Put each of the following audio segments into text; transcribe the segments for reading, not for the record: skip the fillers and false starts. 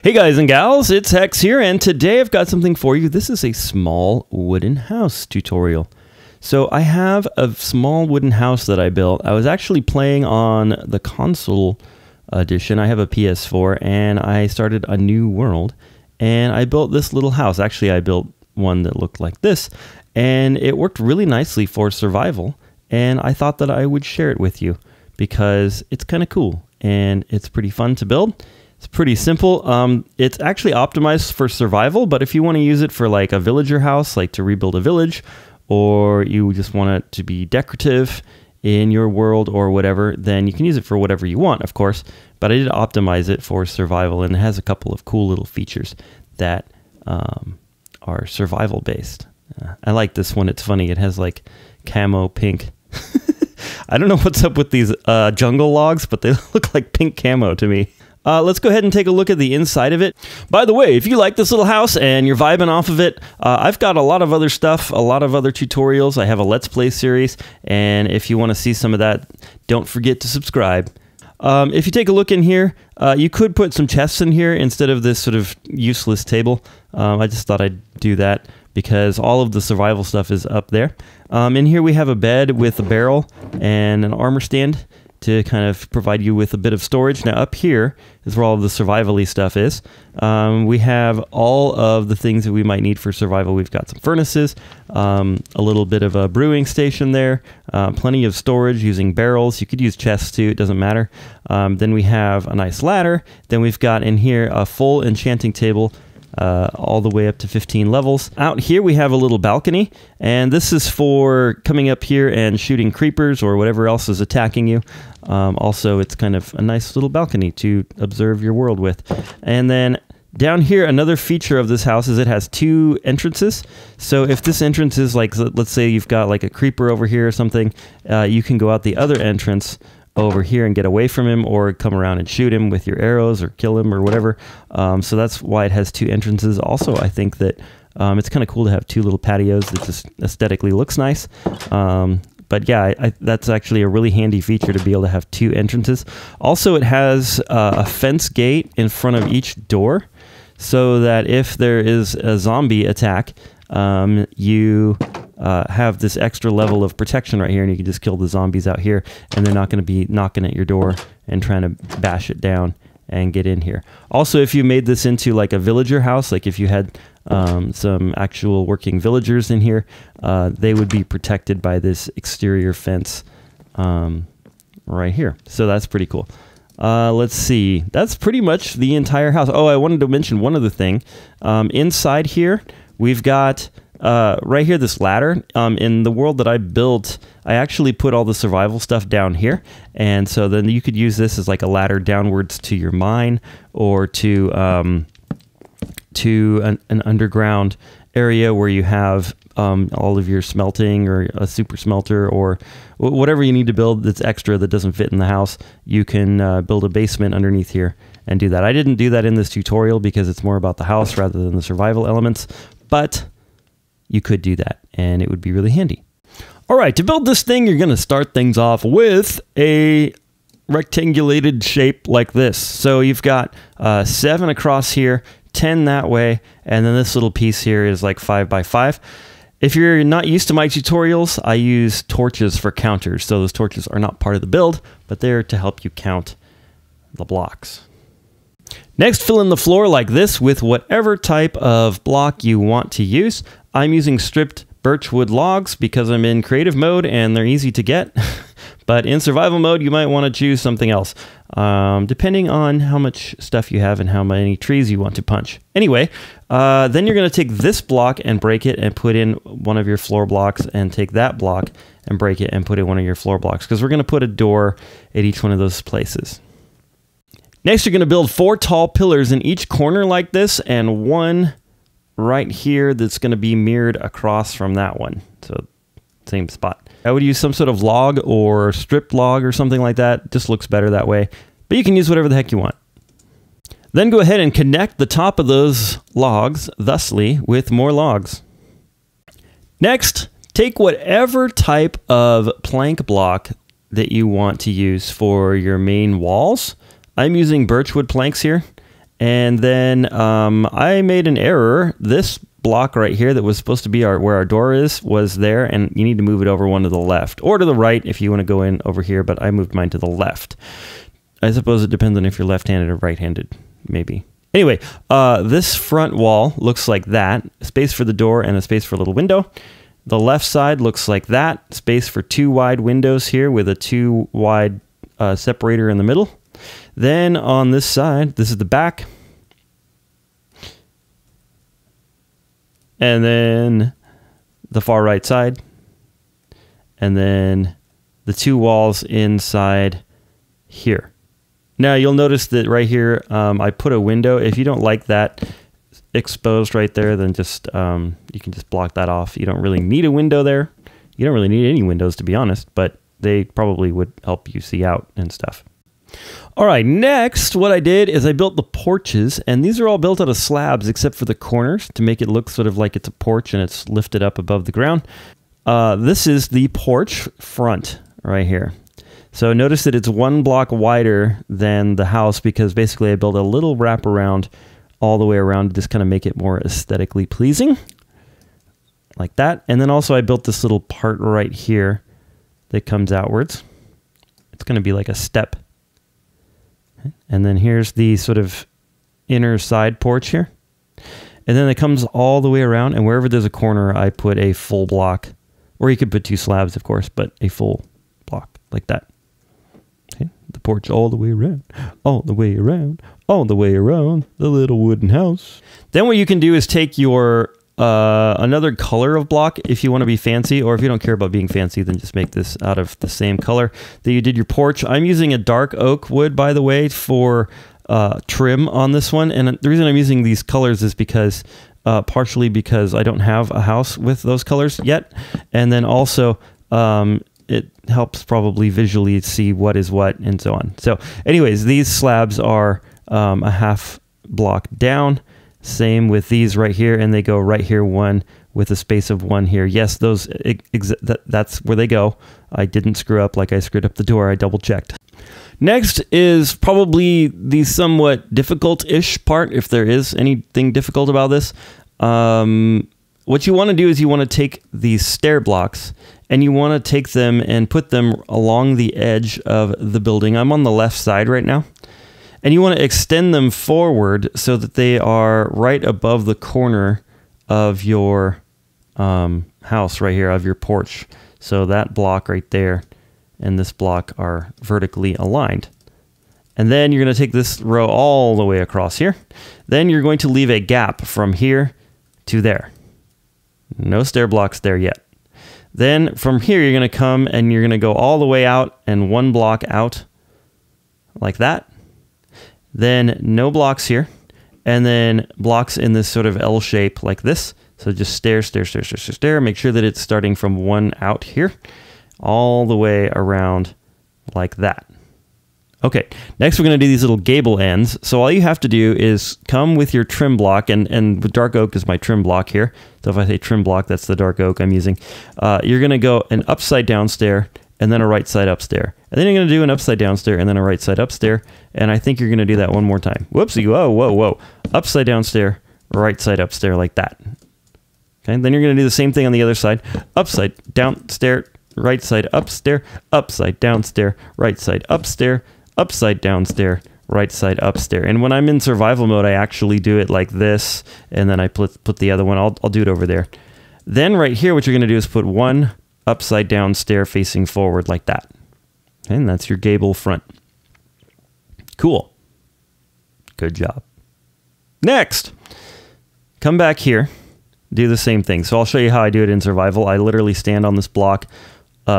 Hey guys and gals, it's Hex here, and today I've got something for you. This is a small wooden house tutorial. So I have a small wooden house that I built. I was actually playing on the console edition. I have a PS4 and I started a new world and I built this little house. Actually, I built one that looked like this and it worked really nicely for survival, and I thought that I would share it with you because it's kind of cool and it's pretty fun to build. It's pretty simple. It's actually optimized for survival, but if you want to use it for like a villager house, like to rebuild a village, or you just want it to be decorative in your world or whatever, then you can use it for whatever you want, of course. But I did optimize it for survival, and it has a couple of cool little features that are survival based. I like this one. It's funny. It has like camo pink. I don't know what's up with these jungle logs, but they look like pink camo to me. Let's go ahead and take a look at the inside of it. By the way, if you like this little house and you're vibing off of it, I've got a lot of other stuff, a lot of other tutorials. I have a Let's Play series, and if you want to see some of that, don't forget to subscribe. If you take a look in here, you could put some chests in here instead of this sort of useless table. I just thought I'd do that because all of the survival stuff is up there. In here we have a bed with a barrel and an armor stand to kind of provide you with a bit of storage. Now up here is where all of the survival-y stuff is. We have all of the things that we might need for survival. We've got some furnaces, a little bit of a brewing station there, plenty of storage using barrels. You could use chests too, it doesn't matter. Then we have a nice ladder. Then we've got in here a full enchanting table, all the way up to 15 levels. Out here we have a little balcony, and this is for coming up here and shooting creepers or whatever else is attacking you. Also, it's kind of a nice little balcony to observe your world with. And then down here, another feature of this house is it has two entrances. So if this entrance is like, let's say you've got like a creeper over here or something, you can go out the other entrance over here and get away from him, or come around and shoot him with your arrows or kill him or whatever. So that's why it has two entrances. Also, I think that it's kind of cool to have two little patios that just aesthetically looks nice. But yeah, that's actually a really handy feature to be able to have two entrances. Also, it has a fence gate in front of each door so that if there is a zombie attack, you have this extra level of protection right here, and you can just kill the zombies out here, and they're not going to be knocking at your door and trying to bash it down and get in here. Also, if you made this into like a villager house, like if you had some actual working villagers in here, they would be protected by this exterior fence right here. So that's pretty cool. Let's see. That's pretty much the entire house. Oh, I wanted to mention one other thing. Inside here, we've got right here this ladder. In the world that I built, I actually put all the survival stuff down here, and so then you could use this as like a ladder downwards to your mine, or to an underground area where you have all of your smelting, or a super smelter, or whatever you need to build that's extra that doesn't fit in the house. You can build a basement underneath here and do that. I didn't do that in this tutorial because it's more about the house rather than the survival elements, but you could do that and it would be really handy. All right, to build this thing, you're going to start things off with a rectangulated shape like this. So you've got 7 across here, 10 that way, and then this little piece here is like 5 by 5. If you're not used to my tutorials, I use torches for counters. So those torches are not part of the build, but they're to help you count the blocks. Next, fill in the floor like this with whatever type of block you want to use. I'm using stripped birchwood logs because I'm in creative mode and they're easy to get. But in survival mode, you might want to choose something else, depending on how much stuff you have and how many trees you want to punch. Anyway, then you're going to take this block and break it and put in one of your floor blocks, and take that block and break it and put in one of your floor blocks, because we're going to put a door at each one of those places. Next, you're going to build 4 tall pillars in each corner like this, and one right here that's going to be mirrored across from that one. So same spot. I would use some sort of log or stripped log or something like that. Just looks better that way. But you can use whatever the heck you want. Then go ahead and connect the top of those logs thusly with more logs. Next, take whatever type of plank block that you want to use for your main walls. I'm using birchwood planks here, And then I made an error. This block right here that was supposed to be where our door is was there, and you need to move it over one to the left or to the right if you want to go in over here, but I moved mine to the left. I suppose it depends on if you're left-handed or right-handed, maybe. Anyway, this front wall looks like that. A space for the door and a space for a little window. The left side looks like that. Space for 2 wide windows here with a 2 wide separator in the middle. Then on this side, this is the back. And then the far right side. And then the 2 walls inside here. Now you'll notice that right here, I put a window. If you don't like that exposed right there, then just you can just block that off. You don't really need a window there. You don't really need any windows, to be honest, but they probably would help you see out and stuff. All right, next, what I did is I built the porches, and these are all built out of slabs except for the corners to make it look sort of like it's a porch and it's lifted up above the ground. This is the porch front right here. So notice that it's 1 block wider than the house because basically I built a little wraparound all the way around to just kind of make it more aesthetically pleasing. Like that. And then also I built this little part right here that comes outwards. It's going to be like a step. And then here's the sort of inner side porch here. And then it comes all the way around, and wherever there's a corner, I put a full block. Or you could put 2 slabs, of course, but a full block like that. Okay, the porch all the way around, all the way around, all the way around the little wooden house. Then what you can do is take your another color of block if you want to be fancy, or if you don't care about being fancy, then just make this out of the same color that you did your porch. I'm using a dark oak wood, by the way, for trim on this one. And the reason I'm using these colors is because partially because I don't have a house with those colors yet. And then also it helps probably visually see what is what and so on. So anyways, these slabs are a half block down. Same with these right here, and they go right here 1 with a space of 1 here. Yes, those that's where they go. I didn't screw up like I screwed up the door. I double checked. Next is probably the somewhat difficult-ish part, if there is anything difficult about this. What you want to do is you want to take these stair blocks and you want to take them and put them along the edge of the building. I'm on the left side right now. And you want to extend them forward so that they are right above the corner of your house right here, of your porch. So that block right there and this block are vertically aligned. And then you're going to take this row all the way across here. Then you're going to leave a gap from here to there. No stair blocks there yet. Then from here, you're going to come and you're going to go all the way out and 1 block out like that. Then no blocks here, and then blocks in this sort of L shape like this. So just stair, stair, stair, stair, stair, stair. Make sure that it's starting from 1 out here, all the way around like that. Okay, next we're going to do these little gable ends. So all you have to do is come with your trim block, and the dark oak is my trim block here. So if I say trim block, that's the dark oak I'm using. You're going to go an upside down stair, and then a right side up stair. And then you're going to do an upside down stair and then a right side up stair. And I think you're going to do that 1 more time. Whoopsie, whoa, whoa, whoa. Upside down stair, right side up stair like that. Okay, then you're going to do the same thing on the other side. Upside down stair, right side up stair, upside down stair, right side up stair, upside down stair, right side up stair. And when I'm in survival mode, I actually do it like this. And then I put the other one, I'll do it over there. Then right here, what you're going to do is put 1 upside down stair facing forward like that. And that's your gable front. Cool. Good job. Next, come back here, do the same thing. So I'll show you how I do it in survival. I literally stand on this block,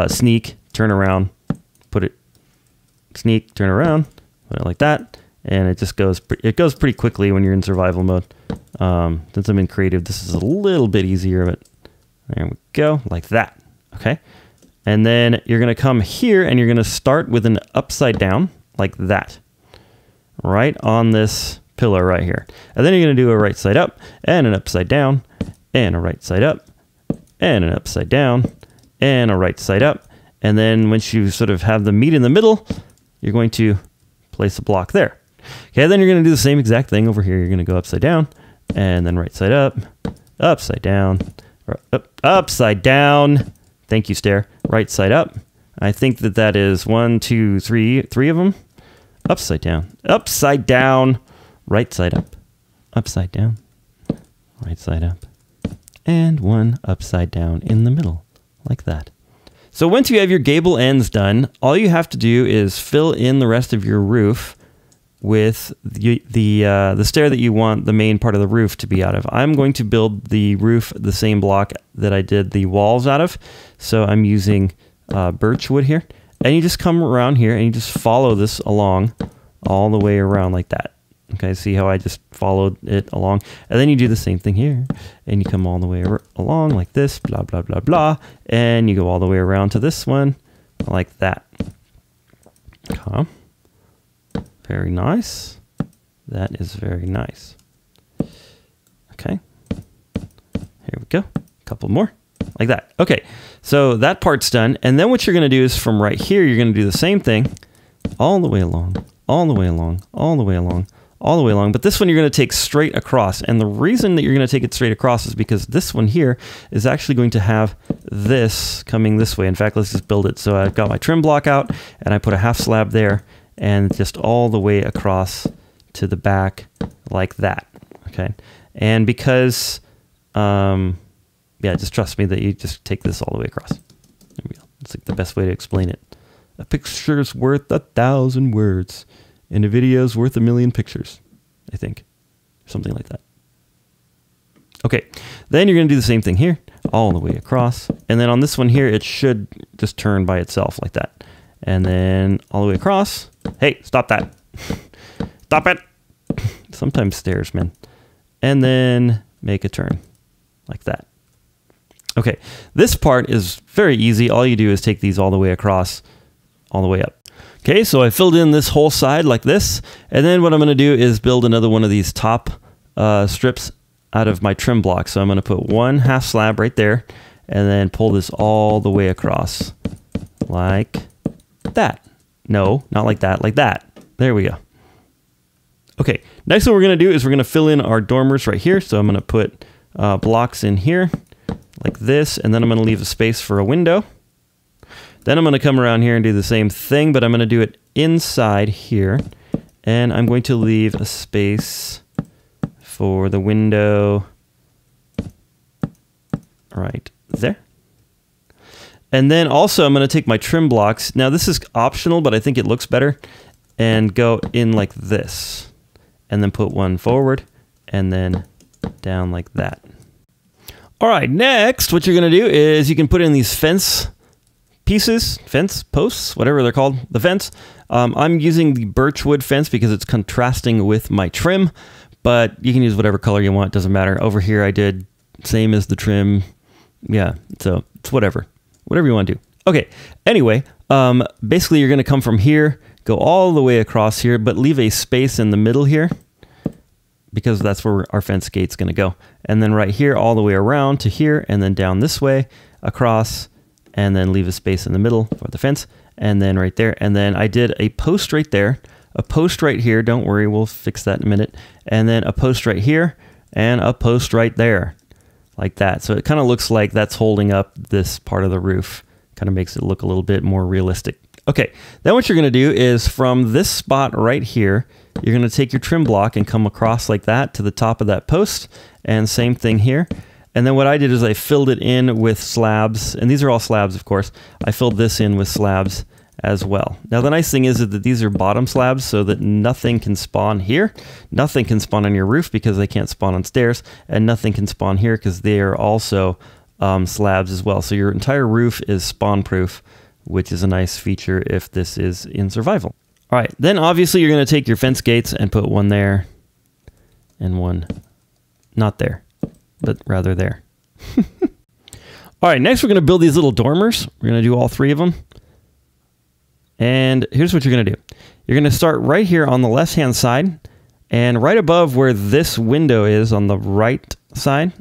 sneak, turn around, put it, sneak, turn around, put it like that. And it just goes, it goes pretty quickly when you're in survival mode. Since I'm in creative, this is a little bit easier, but there we go, like that. Okay, and then you're going to come here and you're going to start with an upside down like that, right on this pillar right here. And then you're going to do a right side up and an upside down and a right side up and an upside down and a right side up. And then once you sort of have the meat in the middle, you're going to place a block there. Okay, then you're going to do the same exact thing over here. You're going to go upside down, and then right side up, upside down, upside down. Thank you, stair. Right side up. I think that is 1, 2, 3 of them. Upside down, right side up, upside down, right side up, and one upside down in the middle, like that. So once you have your gable ends done, all you have to do is fill in the rest of your roof with the stair that you want the main part of the roof to be out of. I'm going to build the roof the same block that I did the walls out of. So I'm using birch wood here. And you just come around here and you just follow this along all the way around like that. Okay, see how I just followed it along? And then you do the same thing here. And you come all the way along like this, blah, blah, blah, blah. And you go all the way around to this one like that. Okay. Very nice. That is very nice. Okay. Here we go. A couple more. Like that. Okay. So that part's done. And then what you're going to do is from right here, you're going to do the same thing all the way along, all the way along, all the way along, all the way along. But this one you're going to take straight across. And the reason that you're going to take it straight across is because this one here is actually going to have this coming this way. In fact, let's just build it. So I've got my trim block out and I put a half slab there and just all the way across to the back like that. Okay. And because, yeah, just trust me that you just take this all the way across. There we go. It's like the best way to explain it. A picture's worth 1,000 words. And a video's worth 1,000,000 pictures, I think. Something like that. Okay, then you're going to do the same thing here, all the way across. And then on this one here, it should just turn by itself like that. And then all the way across. Hey, stop that. Stop it. Sometimes stairs, man. And then make a turn like that. Okay, this part is very easy. All you do is take these all the way across, all the way up. Okay, so I filled in this whole side like this, and then what I'm going to do is build another one of these top strips out of my trim block. So I'm going to put one half slab right there, and then pull this all the way across, like that. No, not like that, like that. There we go. Okay, next what we're going to do is we're going to fill in our dormers right here. So I'm going to put blocks in here, like this, and then I'm going to leave a space for a window. Then I'm going to come around here and do the same thing, but I'm going to do it inside here. And I'm going to leave a space for the window right there. And then also I'm going to take my trim blocks. Now this is optional, but I think it looks better. And go in like this. And then put one forward and then down like that. All right, next what you're going to do is you can put in these fence pieces, fence posts, whatever they're called, the fence. I'm using the birchwood fence because it's contrasting with my trim, but you can use whatever color you want, doesn't matter. Over here I did same as the trim. Yeah, so it's whatever you want to do. Okay, anyway, basically you're going to come from here, go all the way across here, but leave a space in the middle here because that's where our fence gate's going to go. And then right here all the way around to here and then down this way across, and then leave a space in the middle for the fence, and then right there. And then I did a post right there, a post right here. Don't worry, we'll fix that in a minute. And then a post right here, and a post right there, like that. So it kind of looks like that's holding up this part of the roof. Kind of makes it look a little bit more realistic. Okay, then what you're gonna do is from this spot right here, you're gonna take your trim block and come across like that to the top of that post, and same thing here. And then what I did is I filled it in with slabs, and these are all slabs, of course. I filled this in with slabs as well. Now the nice thing is that these are bottom slabs so that nothing can spawn here. Nothing can spawn on your roof because they can't spawn on stairs, and nothing can spawn here because they are also slabs as well. So your entire roof is spawn proof, which is a nice feature if this is in survival. All right, then obviously you're gonna take your fence gates and put one there and one not there, but rather there. All right, next we're going to build these little dormers. We're going to do all 3 of them. And here's what you're going to do. You're going to start right here on the left-hand side, and right above where this window is on the right side,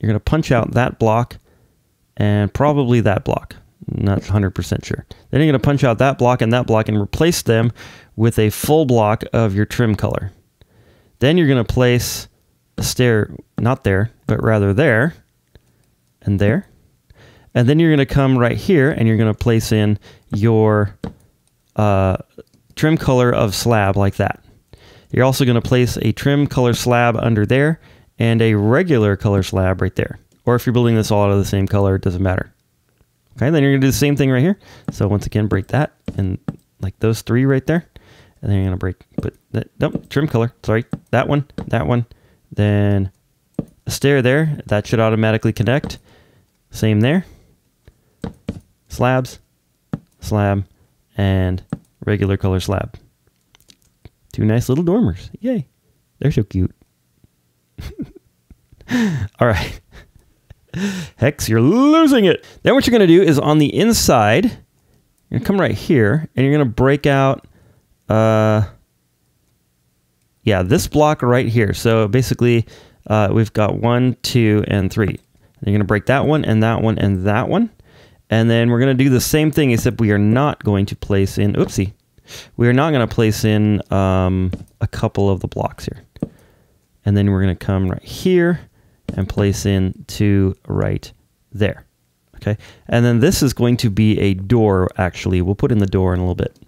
you're going to punch out that block and probably that block. Not 100% sure. Then you're going to punch out that block and replace them with a full block of your trim color. Then you're going to place a stair, not there, but rather there and there. And then you're going to come right here and you're going to place in your trim color of slab like that. You're also going to place a trim color slab under there and a regular color slab right there. Or if you're building this all out of the same color, it doesn't matter. Okay, then you're going to do the same thing right here. So once again, break that and like those three right there. And then you're going to put that, nope, trim color, sorry, that one, then a stair there. That should automatically connect. Same there. Slabs, slab, and regular color slab. Two nice little dormers. Yay. They're so cute. All right. Hex, you're losing it. Then what you're going to do is on the inside, you're going to come right here and you're going to break out, this block right here. So basically, we've got 1, 2, and 3. And you're going to break that one and that one and that one. And then we're going to do the same thing, except we are not going to place in, oopsie. We are not going to place in a couple of the blocks here. And then we're going to come right here and place in 2 right there. Okay. And then this is going to be a door, actually. We'll put in the door in a little bit.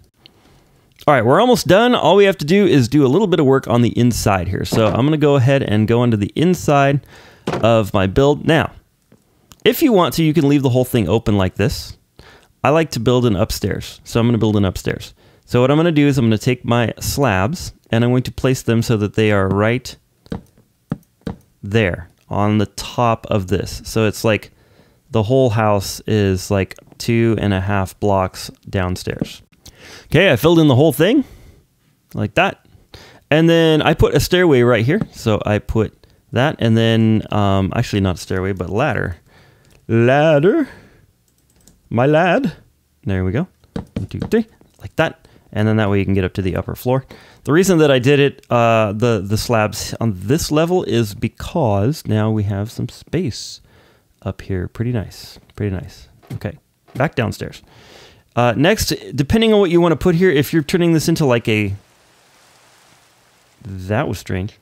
All right, we're almost done. All we have to do is do a little bit of work on the inside here. So I'm going to go ahead and go into the inside of my build. Now, if you want to, you can leave the whole thing open like this. I like to build an upstairs. So I'm going to build an upstairs. So what I'm going to do is I'm going to take my slabs and I'm going to place them so that they are right there on the top of this. So it's like the whole house is like 2.5 blocks downstairs. Okay, I filled in the whole thing like that. And then I put a stairway right here. So I put that and then, actually not a stairway, but ladder. Ladder. My lad. There we go. 1, 2, 3, like that. And then that way you can get up to the upper floor. The reason that I did it, the slabs on this level is because now we have some space up here. Pretty nice. Pretty nice. Okay, back downstairs. Next, depending on what you want to put here, if you're turning this into like a... That was strange.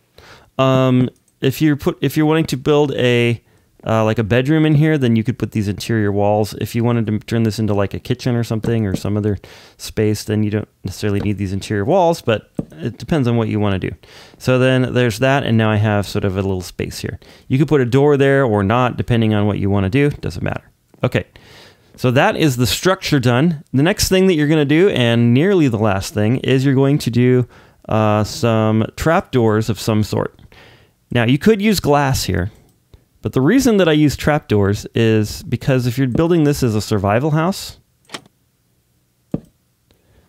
If you're wanting to build a... like a bedroom in here, then you could put these interior walls. If you wanted to turn this into like a kitchen or something or some other space, then you don't necessarily need these interior walls, but it depends on what you want to do. So then there's that, and now I have sort of a little space here. You could put a door there or not, depending on what you want to do. Doesn't matter. Okay, so that is the structure done. The next thing that you're going to do, and nearly the last thing, is you're going to do some trapdoors of some sort. Now, you could use glass here. But the reason that I use trapdoors is because if you're building this as a survival house,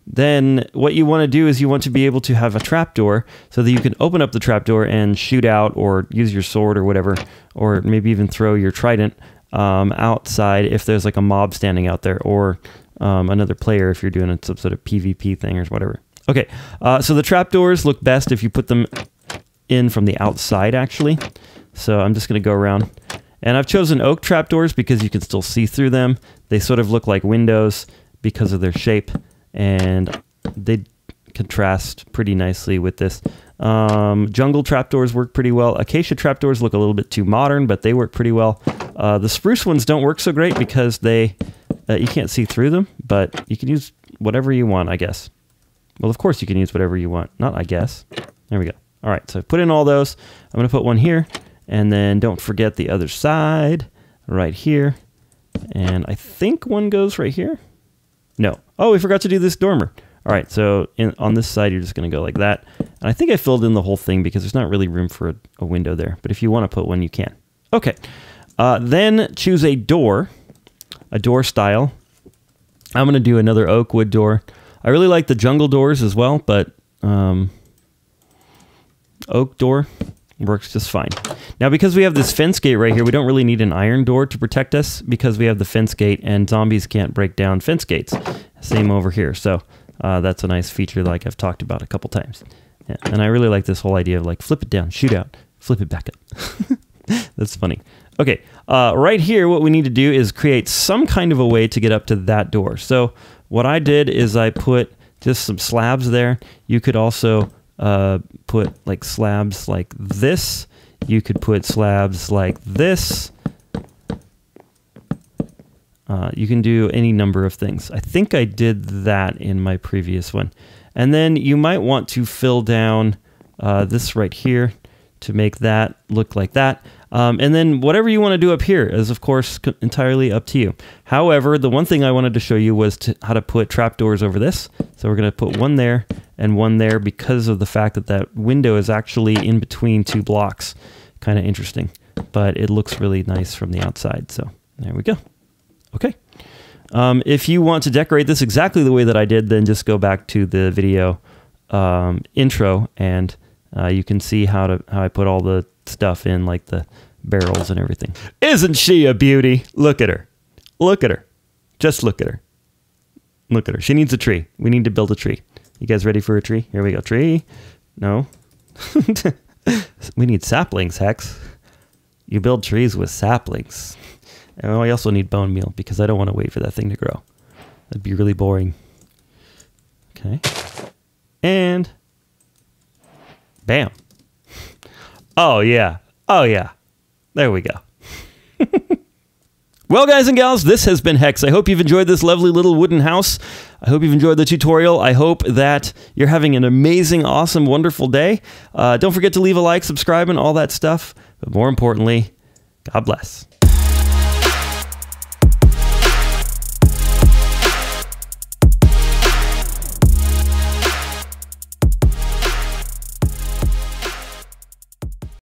then what you want to do is you want to be able to have a trapdoor so that you can open up the trapdoor and shoot out or use your sword or whatever, or maybe even throw your trident outside if there's like a mob standing out there, or another player if you're doing some sort of PvP thing or whatever. Okay, so the trapdoors look best if you put them in from the outside, actually. So I'm just going to go around, and I've chosen oak trapdoors because you can still see through them. They sort of look like windows because of their shape, and they contrast pretty nicely with this. Jungle trapdoors work pretty well. Acacia trapdoors look a little bit too modern, but they work pretty well. The spruce ones don't work so great because they you can't see through them, but you can use whatever you want, I guess. Well, of course you can use whatever you want. Not I guess. There we go. All right, so I've put in all those. I'm going to put one here. And then don't forget the other side right here. And I think one goes right here. No. Oh, we forgot to do this dormer. All right, so on this side, you're just going to go like that. And I think I filled in the whole thing because there's not really room for a window there. But if you want to put one, you can. Okay. Then choose a door style. I'm going to do another oak wood door. I really like the jungle doors as well, but oak door works just fine. Now, because we have this fence gate right here, we don't really need an iron door to protect us because we have the fence gate and zombies can't break down fence gates. Same over here. So that's a nice feature like I've talked about a couple times. Yeah, and I really like this whole idea of like flip it down, shoot out, flip it back up. That's funny. Okay, right here, what we need to do is create some kind of a way to get up to that door. So what I did is I put just some slabs there. You could also put like slabs like this. You could put slabs like this. You can do any number of things. I think I did that in my previous one. And then you might want to fill down this right here to make that look like that. And then whatever you want to do up here is, of course, entirely up to you. However, the one thing I wanted to show you was how to put trapdoors over this. So we're going to put one there and one there because of the fact that that window is actually in between two blocks. Kind of interesting, but it looks really nice from the outside. So there we go. Okay. If you want to decorate this exactly the way that I did, then just go back to the video intro and you can see how I put all the stuff in, like the barrels and everything. Isn't she a beauty? Look at her. Look at her. Just look at her. Look at her. She needs a tree. We need to build a tree. You guys ready for a tree? Here we go. Tree. No. We need saplings, Hex. You build trees with saplings. And I also need bone meal because I don't want to wait for that thing to grow. That'd be really boring. Okay. And bam. Oh, yeah. Oh, yeah. There we go. Well, guys and gals, this has been Hex. I hope you've enjoyed this lovely little wooden house. I hope you've enjoyed the tutorial. I hope that you're having an amazing, awesome, wonderful day. Don't forget to leave a like, subscribe, and all that stuff. But more importantly, God bless.